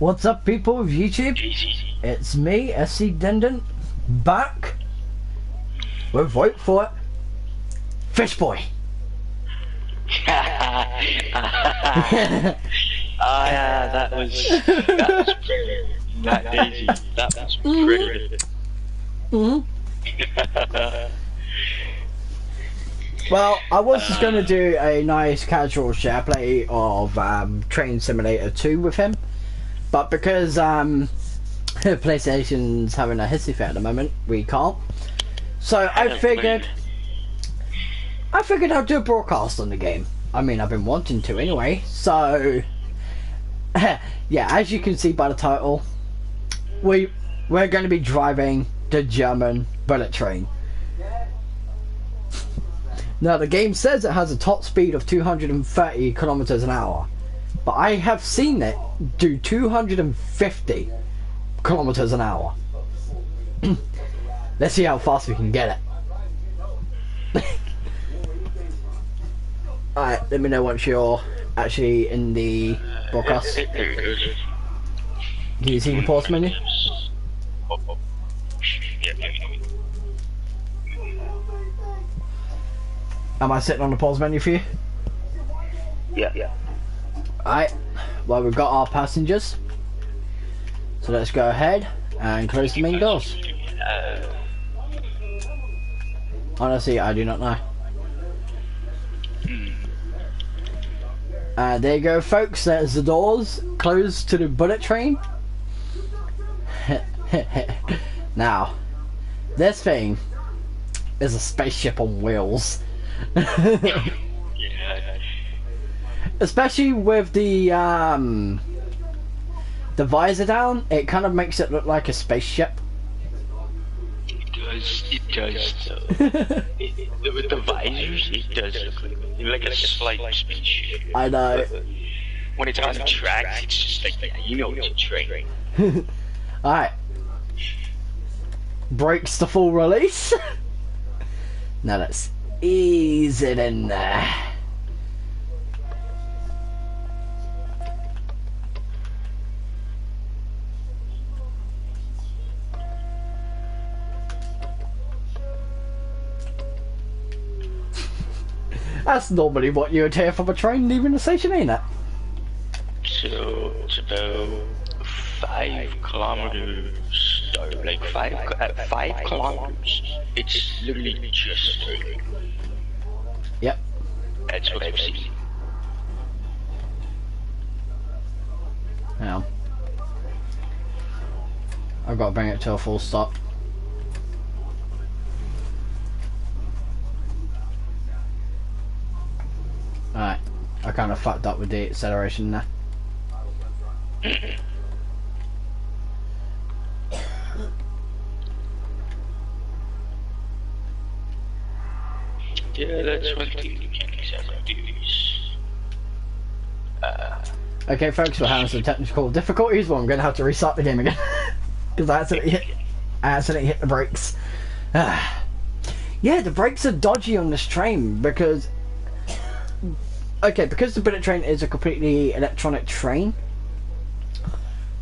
What's up, people of YouTube? It's me, SCDendant, back with Vote for It, Fish Boy. Oh yeah, that was pretty. That Daisy, that was pretty. Well, I was just going to do a nice casual share play of Train Simulator 2 with him, but because PlayStation's having a hissy fit at the moment, we can't. So I figured I'd do a broadcast on the game. I mean, I've been wanting to anyway, so yeah, as you can see by the title, we're going to be driving the German bullet train. Now, the game says it has a top speed of 230 kilometers an hour, but I have seen it do 250 kilometers an hour. Let's see how fast we can get it. Alright, let me know once you're actually in the broadcast. Can you see the pause menu? Am I sitting on the pause menu for you? Yeah. Alright, well, we've got our passengers, so let's go ahead and close the main doors. Honestly, I do not know. There you go, folks, there's the doors closed to the bullet train. Now, this thing is a spaceship on wheels. Especially with the visor down, it kind of makes it look like a spaceship. It does though. With the visors, it does look like a slight spaceship. I know. But when it's on the tracks, it's just like, you know, it's a train. Alright. Brakes to full release. Now let's ease it in there. That's normally what you would hear from a train leaving the station, ain't it? So it's about 5 kilometers, or like 5 kilometers. It's literally just straight. Yep. That's what I've seen. Now, I've got to bring it to a full stop. Alright, I kind of fucked up with the acceleration there. Yeah, that's one thing you can't exactly do is... Okay, folks, we're having some technical difficulties, but I'm going to have to restart the game again. Because I accidentally hit the brakes. Yeah, the brakes are dodgy on this train because... Okay, because the bullet train is a completely electronic train,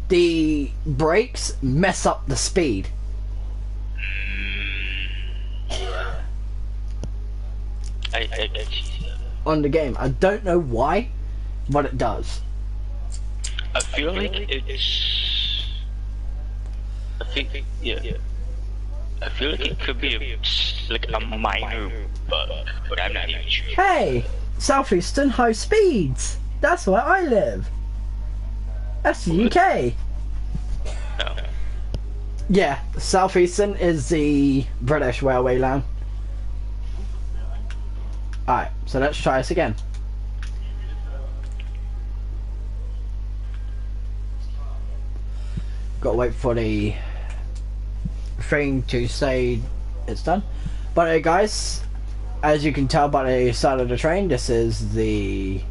the brakes mess up the speed. I can see that. On the game. I don't know why, but it does. I feel like it's... I think, yeah. I feel like it could be a minor bug, but I'm not even sure. Hey! Southeastern high speeds! That's where I live! That's the UK! No. Yeah, Southeastern is the British railway line. Alright, so let's try this again. Gotta wait for the thing to say it's done. But hey guys, as you can tell by the side of the train, this is the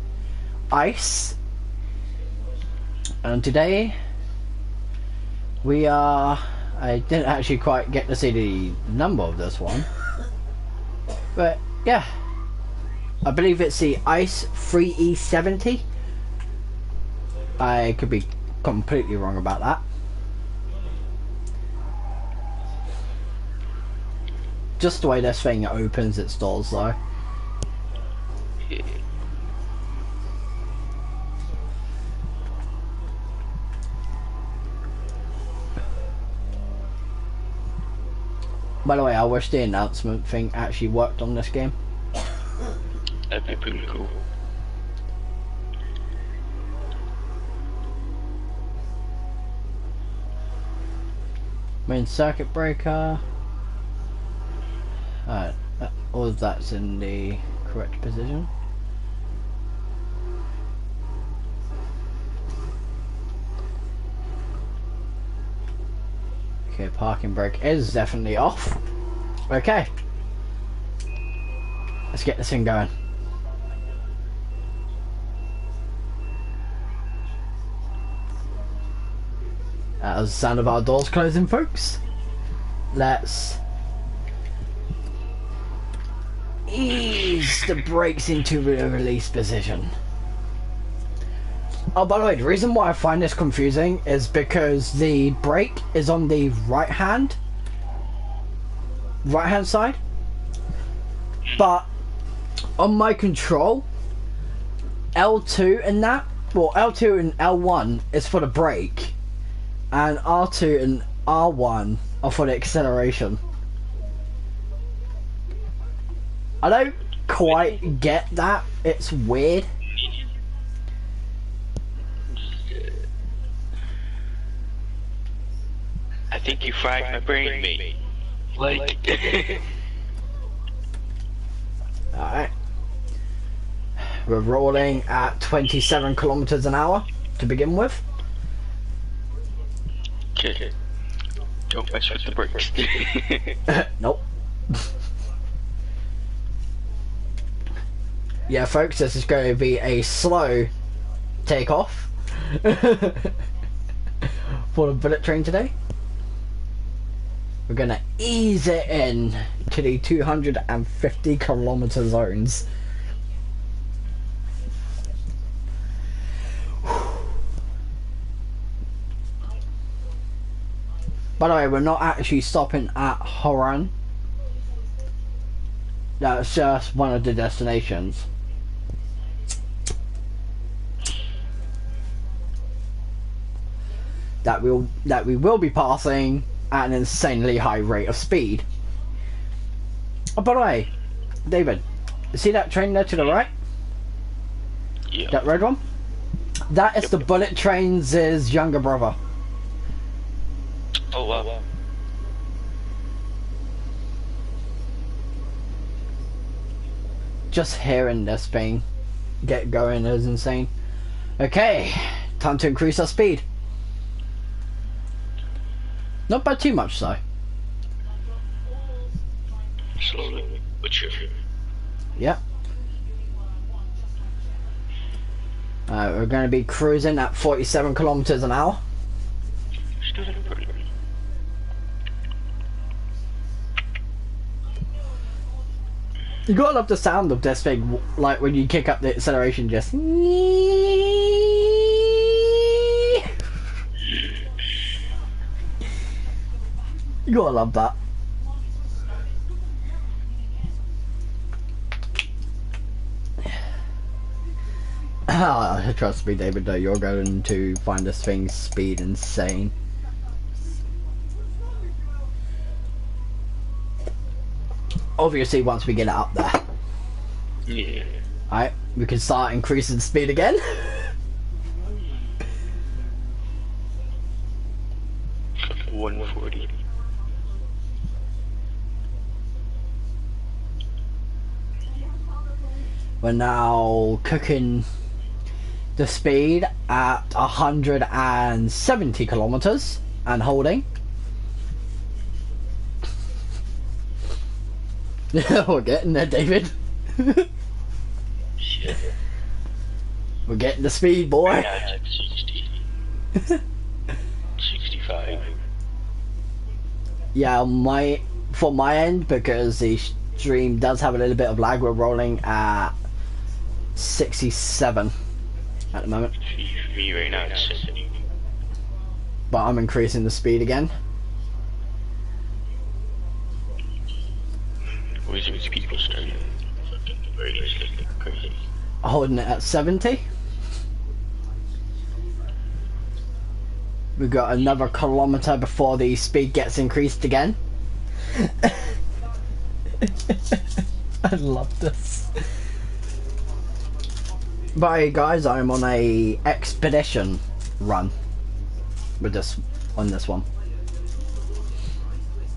ice. And today we are... I didn't actually quite get to see the number of this one. But yeah, I believe it's the Ice 3E70. I could be completely wrong about that. Just the way this thing opens its doors though. Yeah. By the way, I wish the announcement thing actually worked on this game. That'd be pretty cool. Main circuit breaker. All of that's in the correct position. Okay, parking brake is definitely off. Okay. Let's get this thing going. That was the sound of our doors closing, folks. Let's ease the brakes into the release position. Oh, by the way, the reason why I find this confusing is because the brake is on the right hand side, but on my control, L2 and that, well, L2 and L1 is for the brake, and R2 and R1 are for the acceleration. I don't quite get that. It's weird. I think you fried my brain, mate. Like. Alright. We're rolling at 27 kilometers an hour to begin with. Okay. Don't mess with the brakes. Nope. Yeah, folks, this is going to be a slow takeoff for the bullet train today. We're going to ease it in to the 250 kilometer zones. By the way, we're not actually stopping at Horan. That's just one of the destinations. That we will be passing at an insanely high rate of speed. Oh, by the way, David, see that train there to the right? Yeah. That red one? That is the bullet train's younger brother. Oh wow. Just hearing this thing get going is insane. Okay, time to increase our speed. Not by too much though. Slowly, but surely. Yep. We're going to be cruising at 47 kilometers an hour. Still pretty. You gotta love the sound of this thing, like when you kick up the acceleration, just. You gotta love that. Trust me, David, though, you're going to find this thing's speed insane. Obviously, once we get it up there. Yeah. Alright, we can start increasing speed again. $140. We're now cooking the speed at 170 kilometers and holding. We're getting there, David. Shit. We're getting the speed, boy. Right now it's at 60. 65. Yeah, for my end, because the stream does have a little bit of lag, we're rolling at 67 at the moment. For me right now it's 70. but I'm increasing the speed again. Where's these people starting? Fucking crazy. Holding it at 70. We've got another kilometre before the speed gets increased again. I love this. But hey guys, I'm on a expedition run with this one,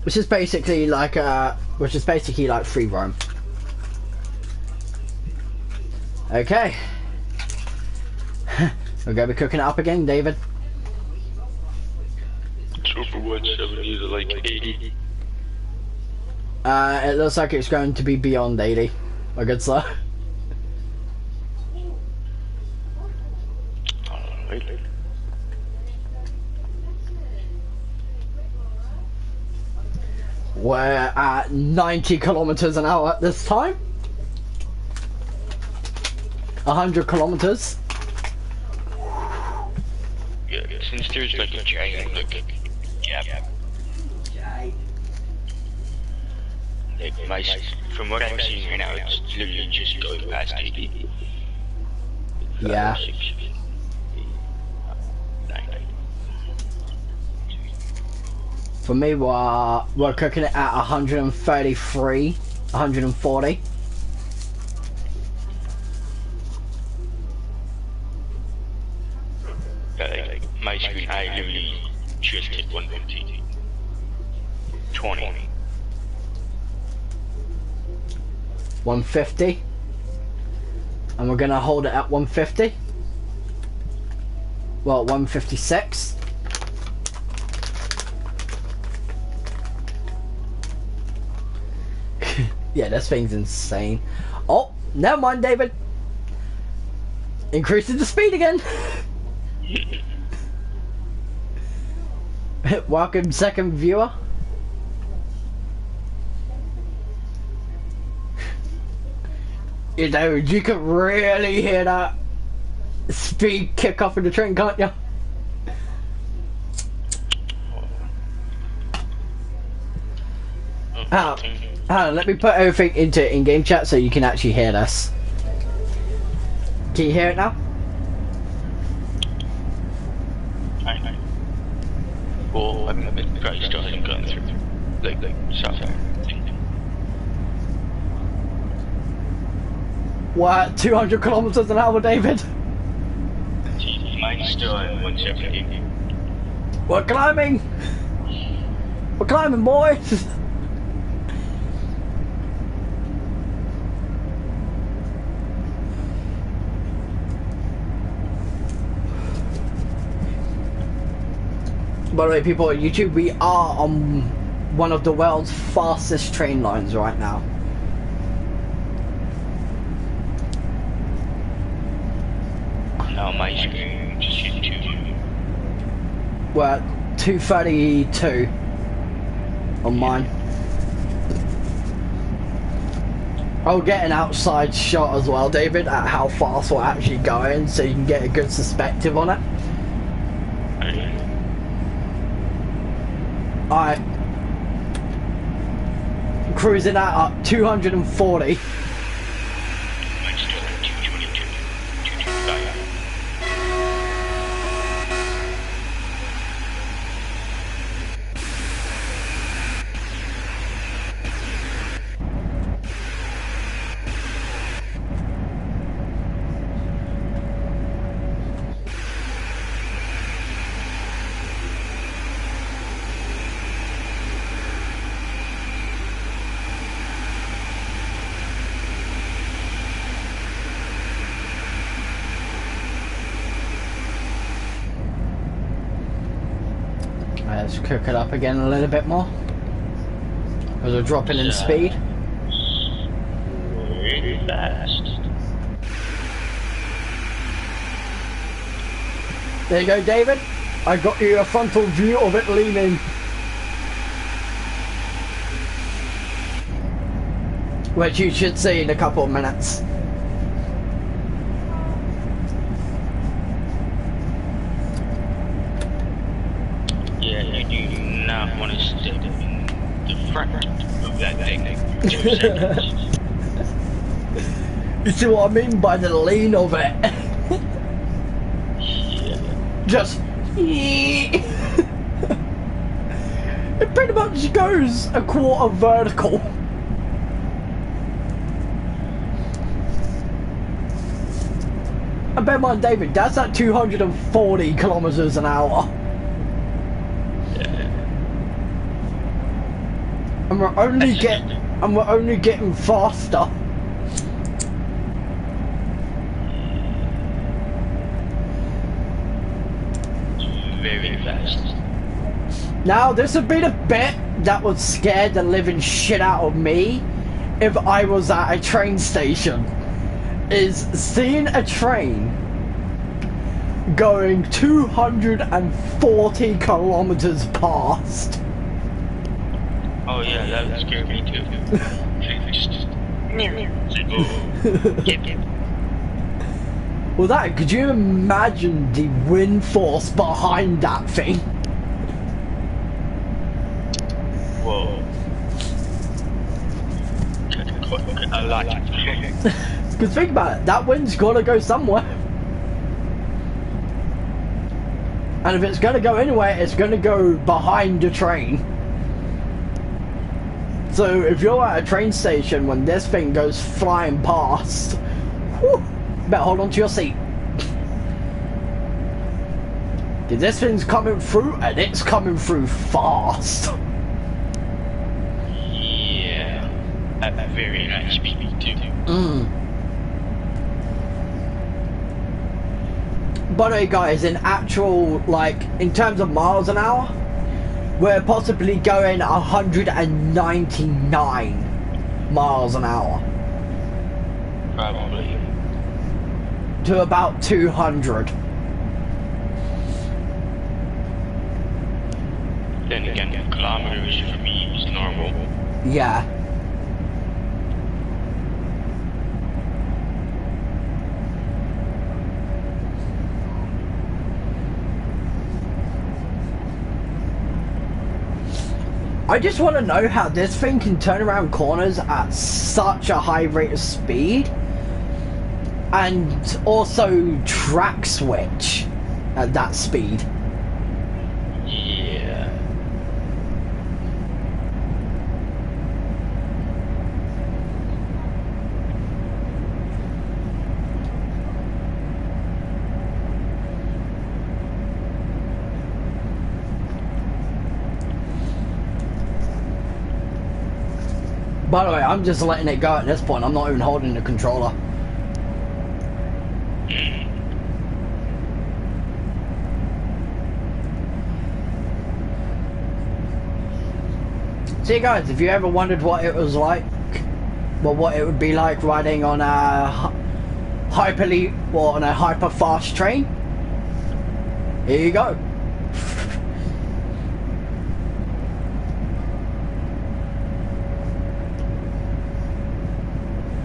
which is basically like free roam. Okay, we're gonna be cooking it up again, David. Super 170 to like 80. It looks like it's going to be beyond 80, my good sir. We're at 90 kilometers an hour at this time. 100 kilometers. Yeah, since there's like a giant gap. Like from what I'm seeing right now, it's literally just going past 80. Yeah. For me, we're cooking it at 133, 140. Like my screen, I literally just hit 150. 20. 150. And we're gonna hold it at 150. Well, 156. Yeah, this thing's insane. Oh, never mind, David. Increasing the speed again. Welcome, second viewer. You know, you can really hear that speed kick off in the train, can't you? Let me put everything into in-game chat so you can actually hear this. Can you hear it now? Well, I mean, it probably still hasn't gone through. Like south side. What? 200 kilometers an hour, David? Mine's still at 170. We're climbing! We're climbing, boys! By the way, people on YouTube, we are on one of the world's fastest train lines right now. No, my screen just hit 2. We're at 232 on mine. I'll get an outside shot as well, David, at how fast we're actually going, so you can get a good perspective on it. Alright. Cruising at 240. Let's cook it up again a little bit more, because we're dropping in speed. Really fast. There you go, David. I got you a frontal view of it leaning. Which you should see in a couple of minutes. not want to step in the front of that thing for 2 seconds. You see what I mean by the lean of it? Yeah. Just... It pretty much goes a quarter vertical. And bear in mind, David, that's at 240 kilometers an hour. And we're only getting faster. Very fast. Now, this would be the bit that would scare the living shit out of me if I was at a train station. Is seeing a train going 240 kilometers past. Oh yeah, that would scare me too. Well, could you imagine the wind force behind that thing? Whoa. I like it. Because think about it, that wind's gotta go somewhere. And if it's gonna go anywhere, it's gonna go behind the train. So if you're at a train station when this thing goes flying past, whew, better hold on to your seat. Because this thing's coming through, and it's coming through fast. Yeah. At a very nice speed too. By the way, guys, in actual, like, in terms of miles an hour, we're possibly going 199 miles an hour. Probably. To about 200. Then again, kilometers for me is normal. Yeah. I just want to know how this thing can turn around corners at such a high rate of speed and also track switch at that speed. Yeah. By the way, I'm just letting it go at this point. I'm not even holding the controller. See guys, if you ever wondered what it was like, well, what it would be like riding on a on a hyper fast train, here you go.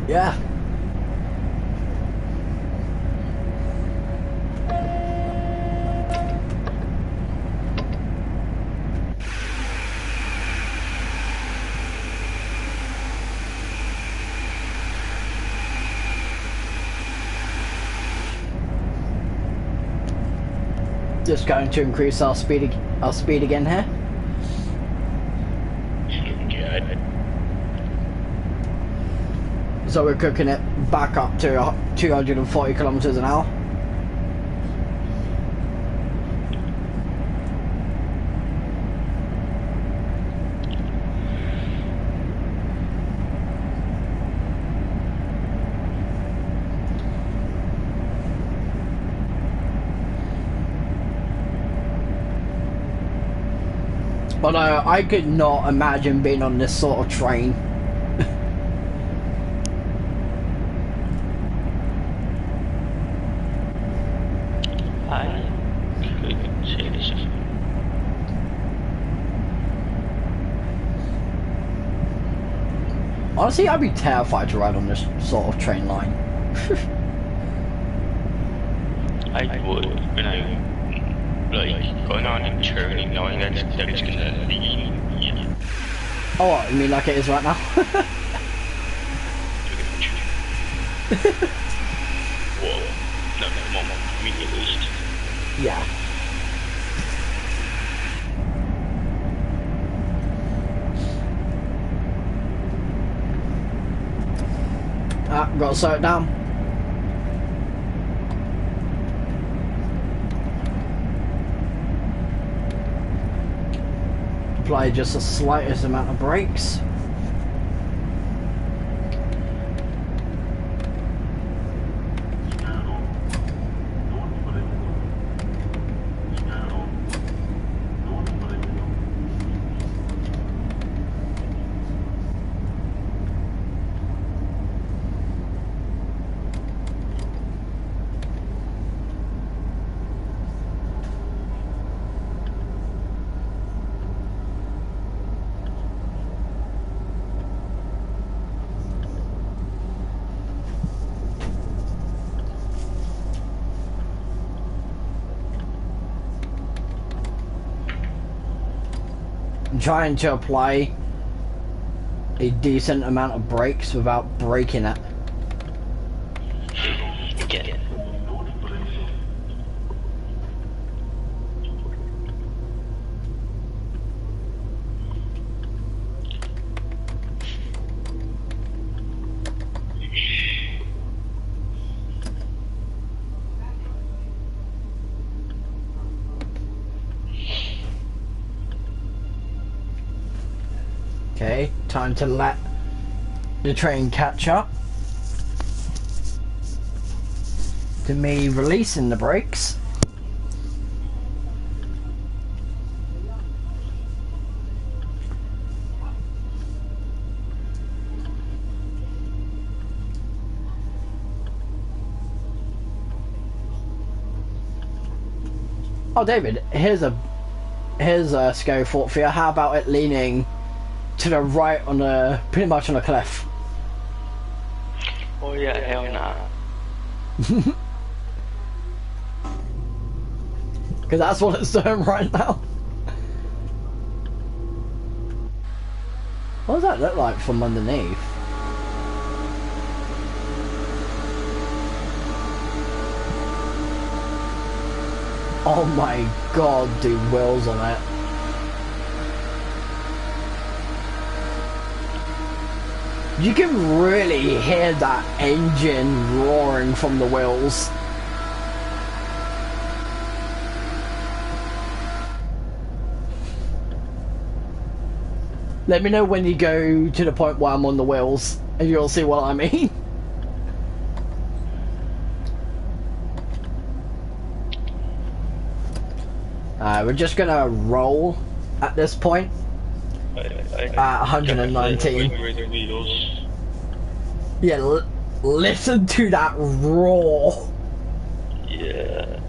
Yeah. Just going to increase our speed again here. Good. So we're cooking it back up to 240 kilometers an hour. But I could not imagine being on this sort of train. I could say this. Honestly, I'd be terrified to ride on this sort of train line. I would, when I like going on a journey knowing that it's gonna lead. Yeah. Oh, what, you mean like it is right now? Whoa. No, me at least. Yeah. Gotta slow it down. Apply just the slightest amount of brakes. I'm trying to apply a decent amount of brakes without breaking it. Okay. Okay, time to let the train catch up to me releasing the brakes. Oh, David, here's a scary thought for you. How about it leaning to the right on a pretty much on a cliff? Oh yeah, hell nah. Because that's what it's doing right now. What does that look like from underneath? Oh my god, dude, wheels on it. You can really hear that engine roaring from the wheels. Let me know when you go to the point where I'm on the wheels and you'll see what I mean. We're just gonna roll at this point. At 119. Yeah, listen to that roar. Yeah.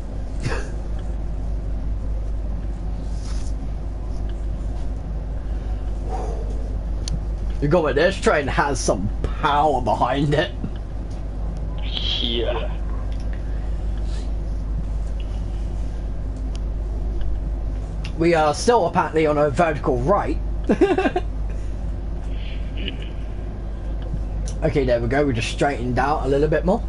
You go with this train has some power behind it. Yeah. We are still apparently on a vertical right. Okay, there we go. We just straightened out a little bit more.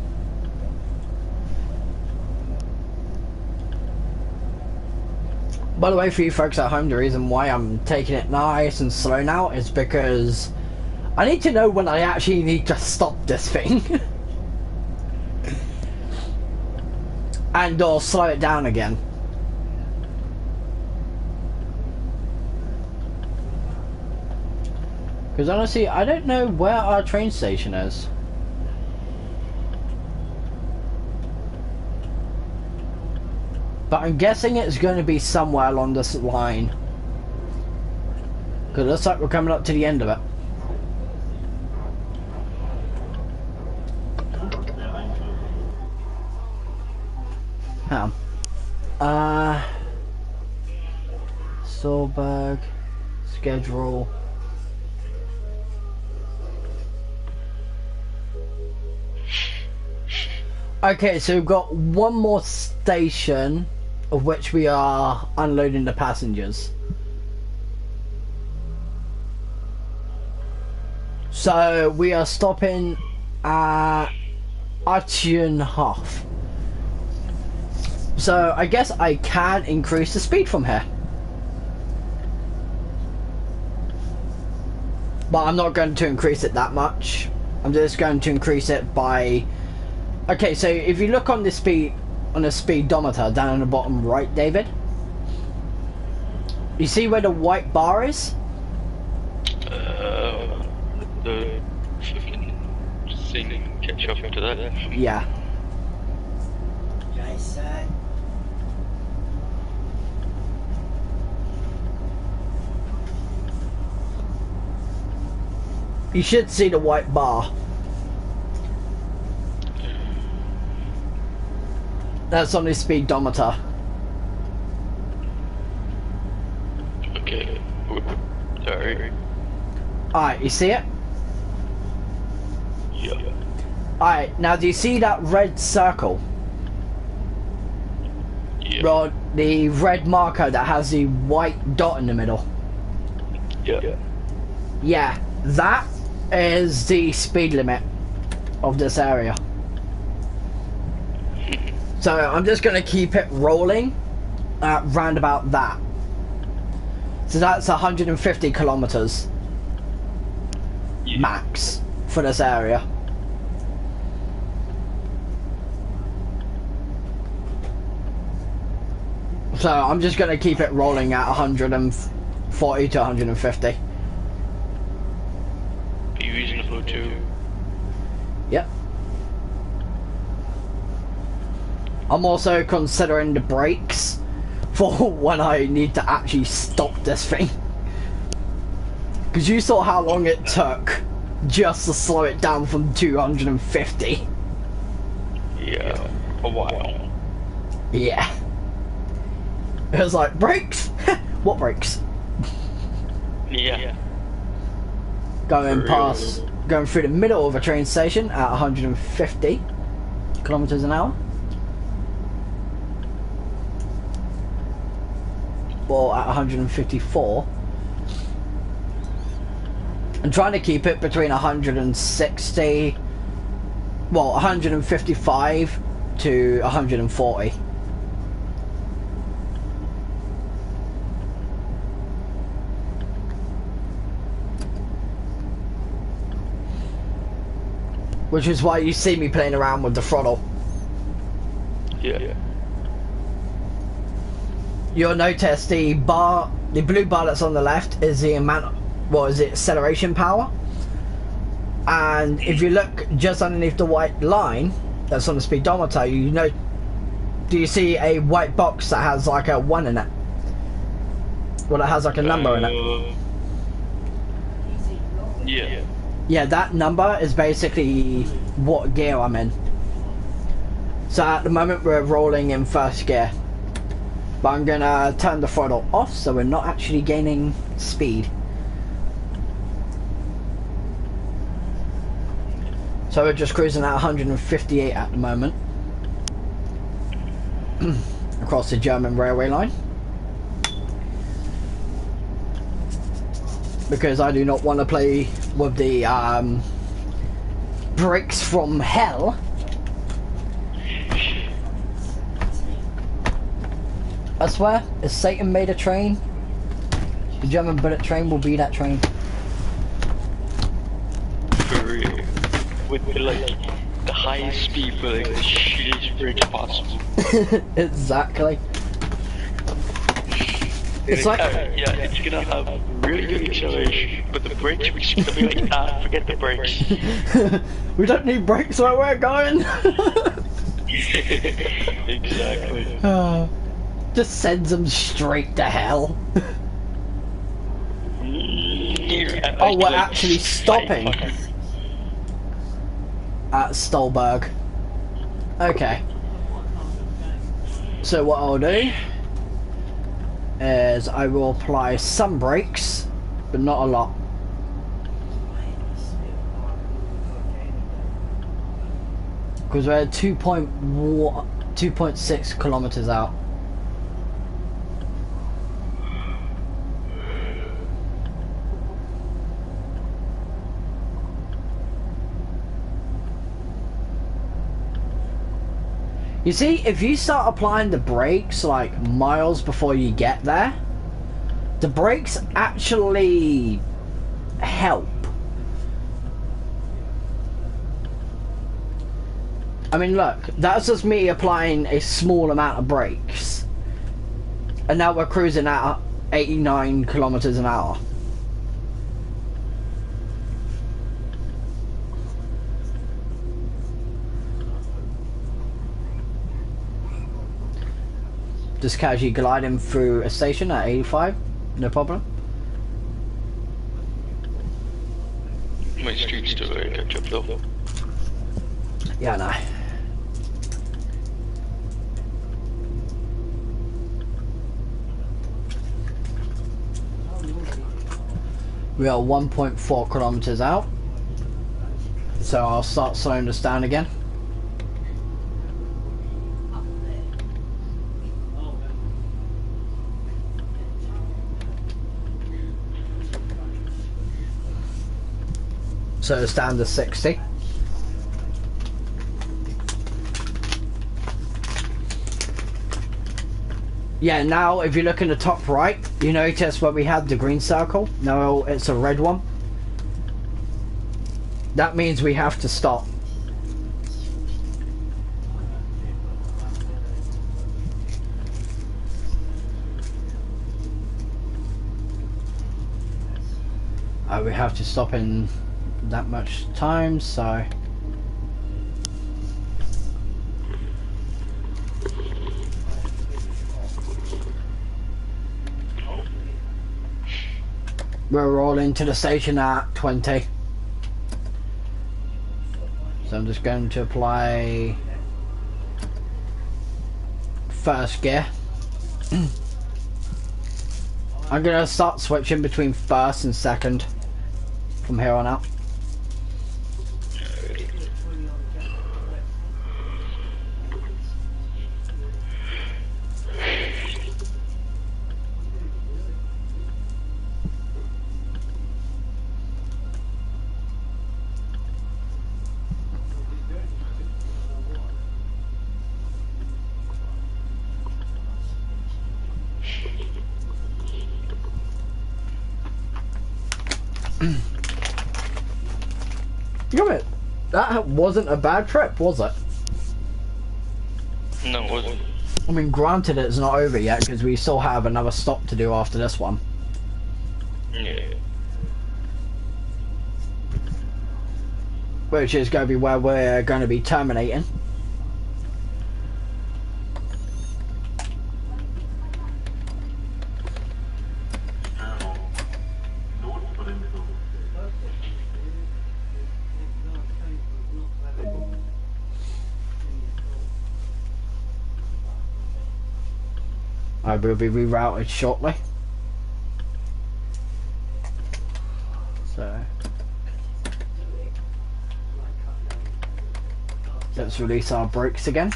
By the way, for you folks at home, the reason why I'm taking it nice and slow now is because I need to know when I actually need to stop this thing. And or slow it down again. Because honestly, I don't know where our train station is. But I'm guessing it's going to be somewhere along this line. Because it looks like we're coming up to the end of it. Solberg schedule. Okay, so we've got one more station of which we are unloading the passengers. So we are stopping at Half. So I guess I can increase the speed from here. But I'm not going to increase it that much. I'm just going to increase it by... Okay, so if you look on the speedometer down on the bottom right, David, you see where the white bar is? The thing catch up to that. Yeah. You should see the white bar. That's on the speedometer. Okay. Sorry. Alright, you see it? Yeah. Alright, now do you see that red circle? Yeah. Well, the red marker that has the white dot in the middle. Yeah. Yeah, that is the speed limit of this area. So I'm just going to keep it rolling at round about that. So that's 150 kilometers max for this area. So I'm just going to keep it rolling at 140 to 150. Are you using the flow too? Yep. I'm also considering the brakes for when I need to actually stop this thing. Because you saw how long it took just to slow it down from 250. Yeah, a while. Yeah. It was like, brakes? What brakes? Yeah. Going through the middle of a train station at 150 kilometers an hour. Or at 154. I'm trying to keep it between 160, well, 155 to 140. Which is why you see me playing around with the throttle. Yeah. You'll notice the blue bar that's on the left is the amount, acceleration power. And if you look just underneath the white line that's on the speedometer, do you see a white box that has like a 1 in it? Well, it has like a number in it. Yeah. Yeah, that number is basically what gear I'm in. So at the moment we're rolling in first gear. But I'm gonna turn the throttle off so we're not actually gaining speed. So we're just cruising at 158 at the moment. Across the German railway line. Because I do not want to play with the brakes from hell. I swear, if Satan made a train, the German bullet train will be that train. For real. With the highest speed but the shittiest brakes possible. Exactly. It's like yeah, it's gonna have really good acceleration, but the brakes are just gonna be like, forget the brakes. We don't need brakes where we're going. Exactly. Just sends them straight to hell. Oh, we're actually stopping at Stolberg. Okay. So what I'll do is I will apply some brakes, but not a lot. Because we're 2.6 kilometers out. You see, if you start applying the brakes like miles before you get there, the brakes actually help. I mean, look, that's just me applying a small amount of brakes. And now we're cruising at 89 kilometers an hour. Just casually gliding through a station at 85, no problem. My street's still very catch up though. Yeah, no. We are 1.4 kilometers out, so I'll start slowing this down again. So it's down to 60. Yeah, now if you look in the top right, you notice where we had the green circle. Now it's a red one. That means we have to stop. We have to stop in that much time, so we're rolling to the station at 20. So I'm just going to apply first gear. I'm going to start switching between first and second from here on out. That wasn't a bad trip, was it? No, it wasn't. I mean, granted it's not over yet because we still have another stop to do after this one. Yeah. Which is going to be where we're going to be terminating. I will be rerouted shortly. So let's release our brakes again.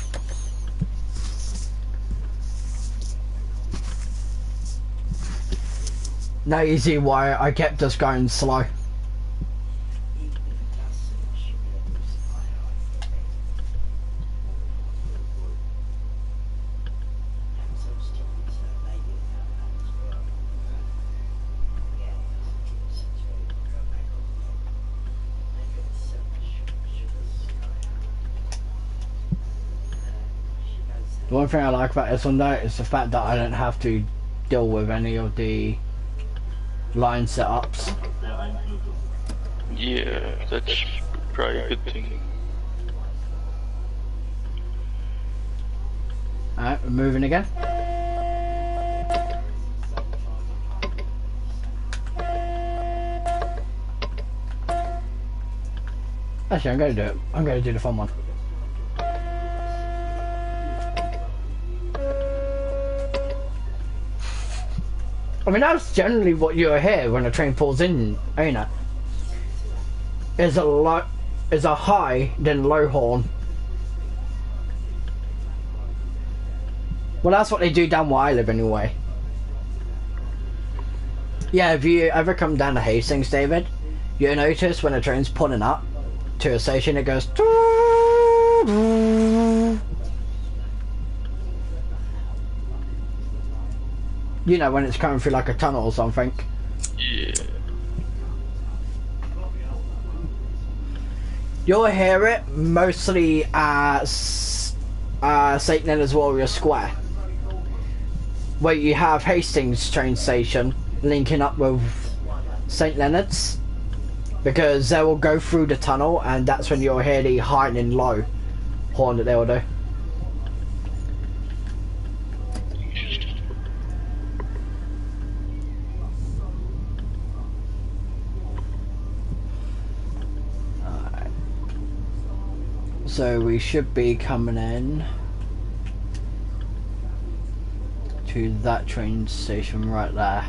Now you see why I kept us going slow. The one thing I like about this one though is the fact that I don't have to deal with any of the line setups. Yeah, that's probably a good thing. Alright, we're moving again. Actually, I'm going to do it. I'm going to do the fun one. I mean, that's generally what you hear when a train pulls in, ain't it? Is a high then low horn. Well, that's what they do down where I live anyway. Yeah, if you ever come down to Hastings, David, you'll notice when a train's pulling up to a station, it goes. You know, when it's coming through like a tunnel or something. Yeah. You'll hear it mostly at St. Leonard's Warrior Square, where you have Hastings train station linking up with St. Leonard's, because they will go through the tunnel, and that's when you'll hear the high and low horn that they will do. So we should be coming in to that train station right there.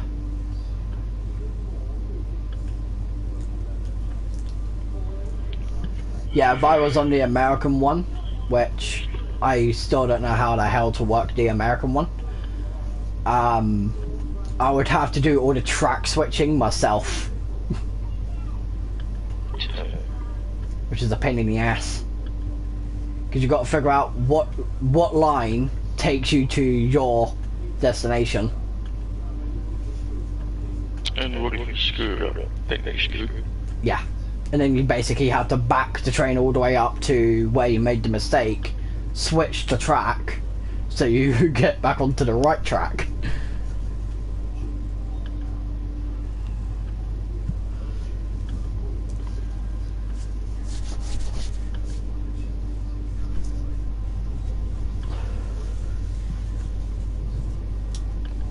Yeah, if I was on the American one, which I still don't know how the hell to work the American one, I would have to do all the track switching myself, which is a pain in the ass. Because you've got to figure out what line takes you to your destination. And what if you screw up? Then they screw. Yeah. And then you basically have to back the train all the way up to where you made the mistake, switch the track, so you get back onto the right track.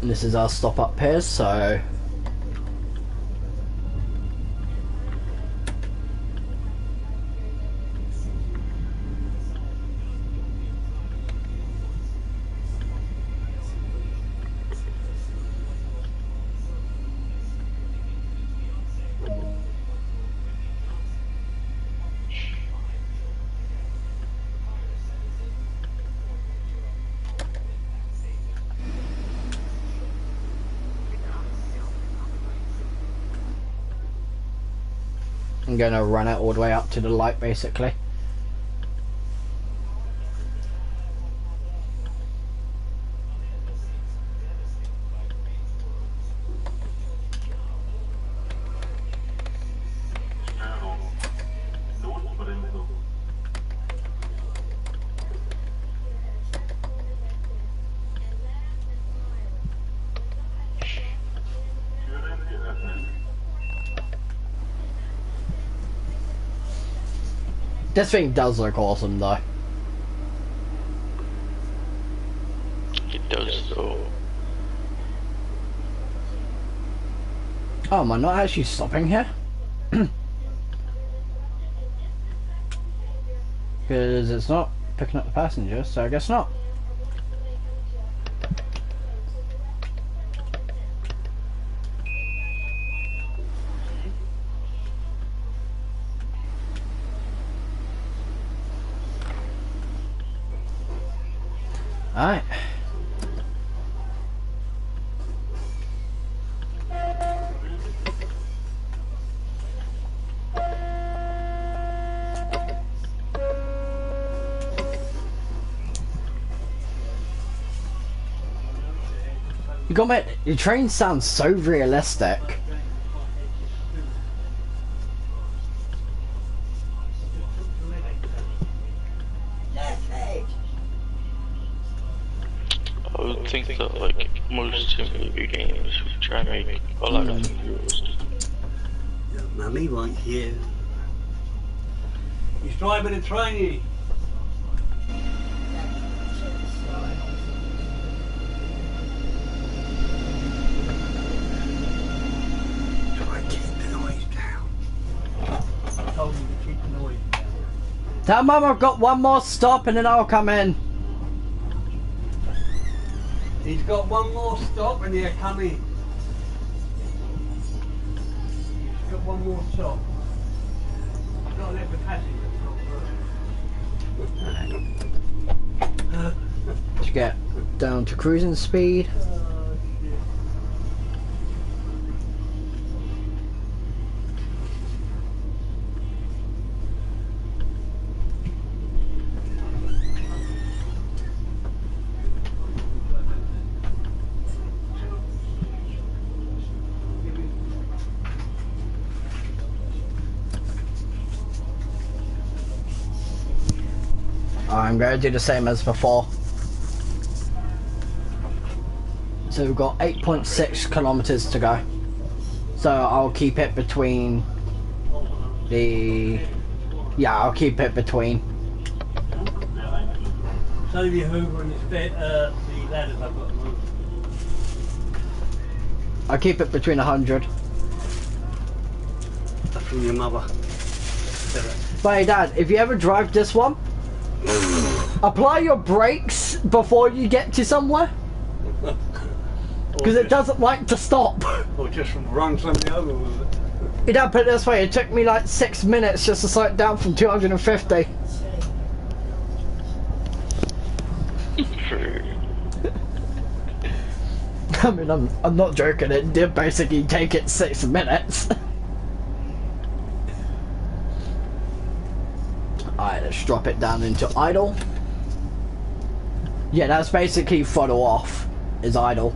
And this is our stop up here, so I'm going to run it all the way up to the light, basically. This thing does look awesome, though. It does, though. Oh, am I not actually stopping here? Because it's not picking up the passengers, so I guess not. Alright. You got me. Your train sounds so realistic. I would think that, like, most movie games would try and make a lot of heroes. Yeah, Mummy wants you. He's driving a trainee. Try and keep the noise down. I told you to keep the noise down. Tell Mum I've got one more stop and then I'll come in. He's got one more stop and they're coming. He's got one more stop. I've got to let the passengers stop first. To get down to cruising speed. Oh, shit. I'm going to do the same as before. So we've got 8.6 kilometers to go. So I'll keep it between the... Yeah, I'll keep it between. Save your Hoover and the ladders I've got to move. I'll keep it between 100. That's from your mother. But hey Dad, if you ever drive this one, apply your brakes before you get to somewhere. Because it doesn't like to stop. Or just run somebody over with it. You don't put it this way, it took me like 6 minutes just to slow it down from 250. I mean, I'm not joking, it did basically take it 6 minutes. Alright, let's drop it down into idle. Yeah, that's basically throttle off, is idle.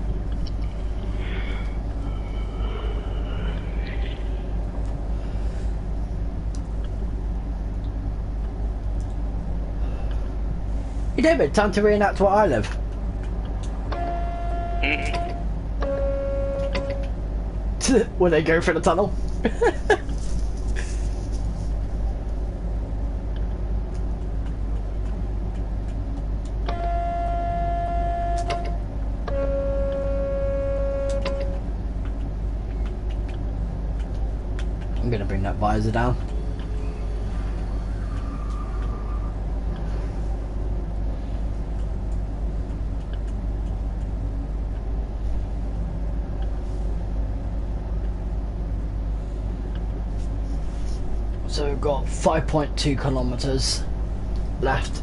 Hey David, time to reenact where I live. When they go through the tunnel. I'm gonna bring that visor down. So we've got 5.2 kilometers left.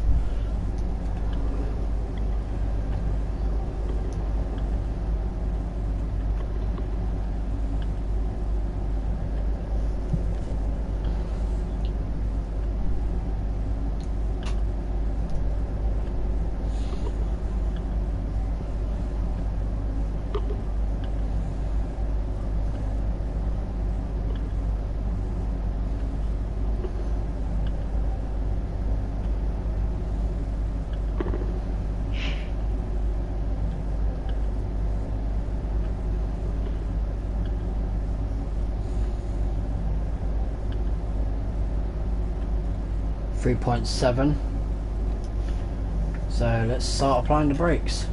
.7. So let's start applying the brakes.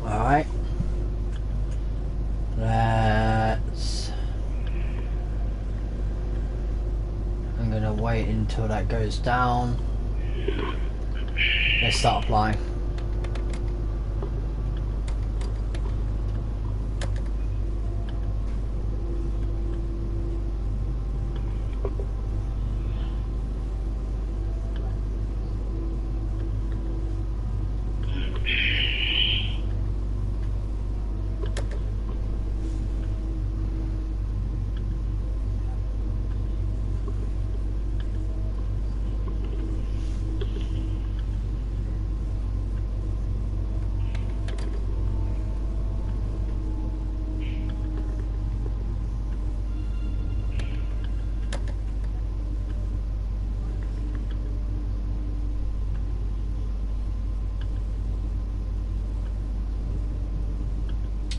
Alright. I'm gonna wait until that goes down. Let's start applying.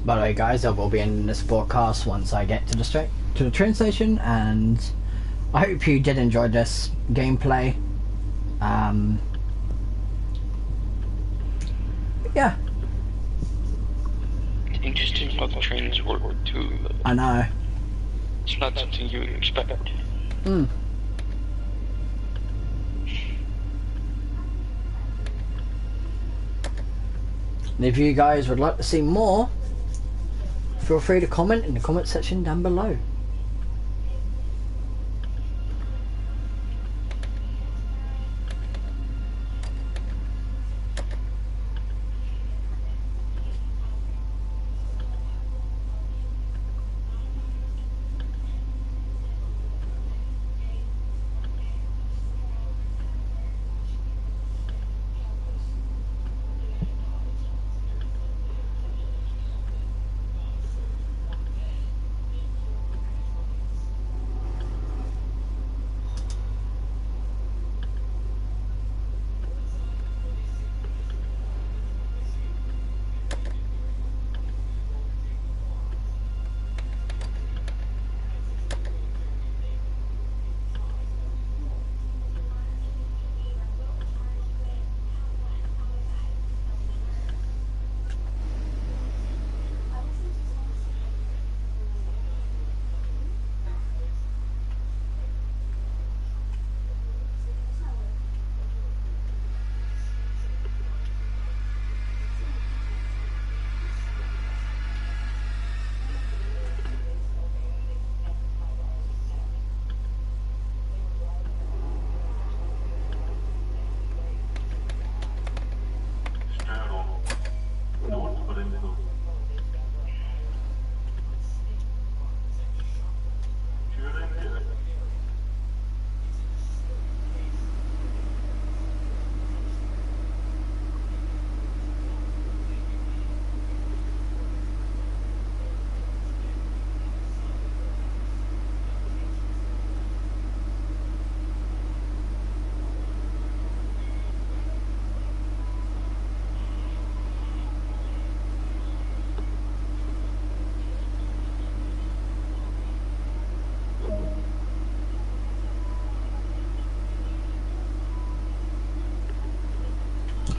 By the way, guys, I will be ending this broadcast once I get to the train station, and I hope you did enjoy this gameplay. Yeah. Interesting how the trains work too. I know. It's not something you would expect. Mm. And if you guys would like to see more, feel free to comment in the comment section down below.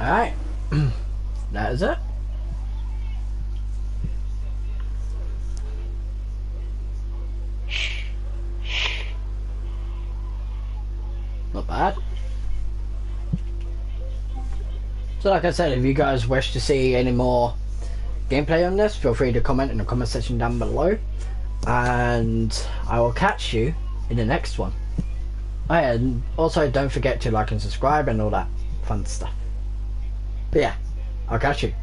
Alright, that is it. Not bad. So like I said, if you guys wish to see any more gameplay on this, feel free to comment in the comment section down below, and I will catch you in the next one. Oh yeah, and also don't forget to like and subscribe and all that fun stuff. But yeah, I'll catch you.